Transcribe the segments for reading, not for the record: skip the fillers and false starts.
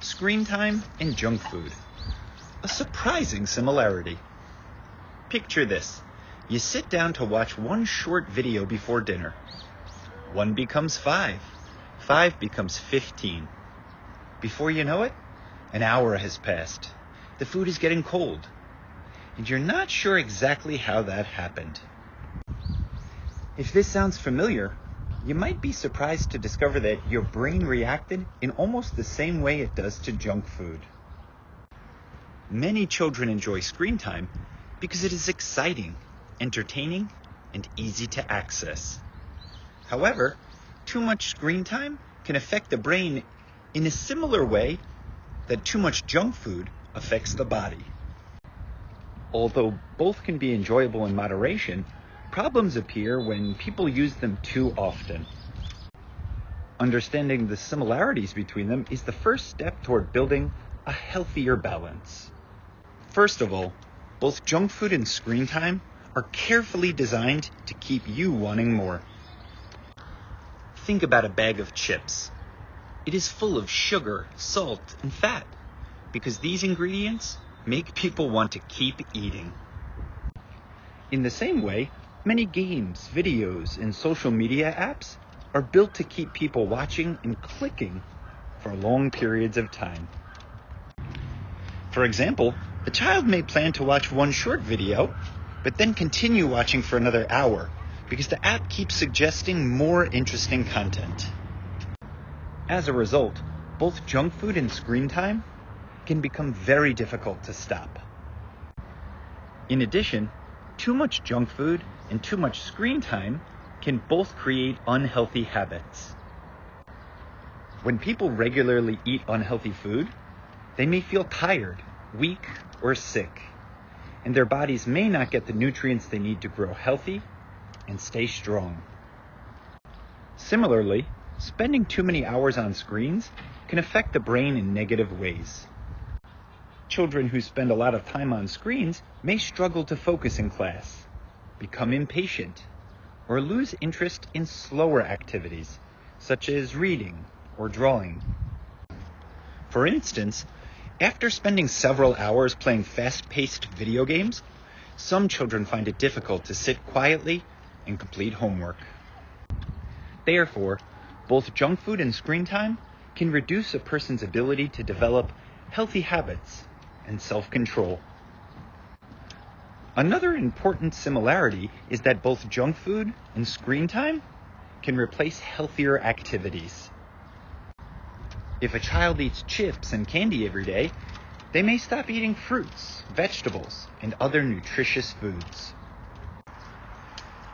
Screen time and junk food. A surprising similarity. Picture this. You sit down to watch one short video before dinner. 1 becomes 5. 5 becomes 15. Before you know it, an hour has passed. The food is getting cold. And you're not sure exactly how that happened. If this sounds familiar, you might be surprised to discover that your brain reacted in almost the same way it does to junk food. Many children enjoy screen time because it is exciting, entertaining, and easy to access. However, too much screen time can affect the brain in a similar way that too much junk food affects the body. Although both can be enjoyable in moderation, problems appear when people use them too often. Understanding the similarities between them is the first step toward building a healthier balance. First of all, both junk food and screen time are carefully designed to keep you wanting more. Think about a bag of chips. It is full of sugar, salt, and fat because these ingredients make people want to keep eating. In the same way, many games, videos, and social media apps are built to keep people watching and clicking for long periods of time. For example, a child may plan to watch one short video, but then continue watching for another hour because the app keeps suggesting more interesting content. As a result, both junk food and screen time can become very difficult to stop. In addition, too much junk food and too much screen time can both create unhealthy habits. When people regularly eat unhealthy food, they may feel tired, weak, or sick, and their bodies may not get the nutrients they need to grow healthy and stay strong. Similarly, spending too many hours on screens can affect the brain in negative ways. Children who spend a lot of time on screens may struggle to focus in class, become impatient, or lose interest in slower activities, such as reading or drawing. For instance, after spending several hours playing fast-paced video games, some children find it difficult to sit quietly and complete homework. Therefore, both junk food and screen time can reduce a person's ability to develop healthy habits and self-control. Another important similarity is that both junk food and screen time can replace healthier activities. If a child eats chips and candy every day, they may stop eating fruits, vegetables, and other nutritious foods.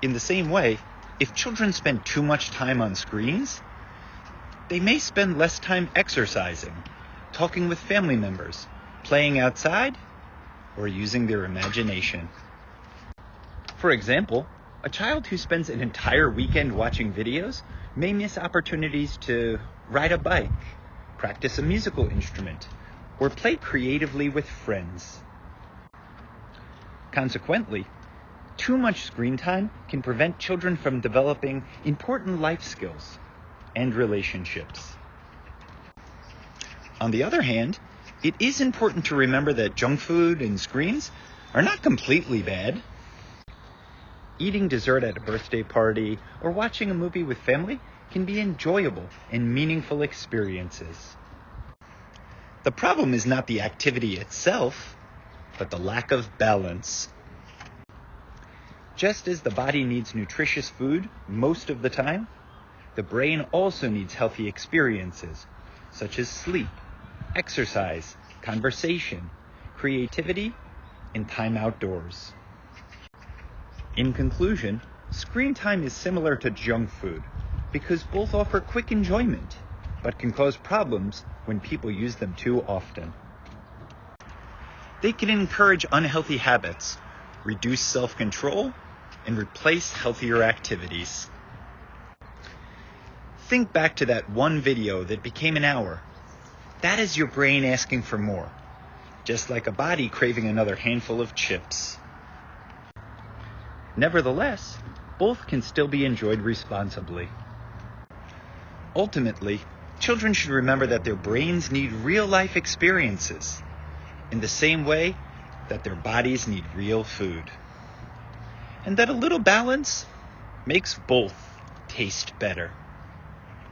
In the same way, if children spend too much time on screens, they may spend less time exercising, talking with family members, playing outside, or using their imagination. For example, a child who spends an entire weekend watching videos may miss opportunities to ride a bike, practice a musical instrument, or play creatively with friends. Consequently, too much screen time can prevent children from developing important life skills and relationships. On the other hand, it is important to remember that junk food and screens are not completely bad. Eating dessert at a birthday party or watching a movie with family can be enjoyable and meaningful experiences. The problem is not the activity itself, but the lack of balance. Just as the body needs nutritious food most of the time, the brain also needs healthy experiences, such as sleep, exercise, conversation, creativity, and time outdoors. In conclusion, screen time is similar to junk food because both offer quick enjoyment, but can cause problems when people use them too often. They can encourage unhealthy habits, reduce self-control, and replace healthier activities. Think back to that one video that became an hour. That is your brain asking for more, just like a body craving another handful of chips. Nevertheless, both can still be enjoyed responsibly. Ultimately, Children should remember that their brains need real-life experiences in the same way that their bodies need real food. And that a little balance makes both taste better.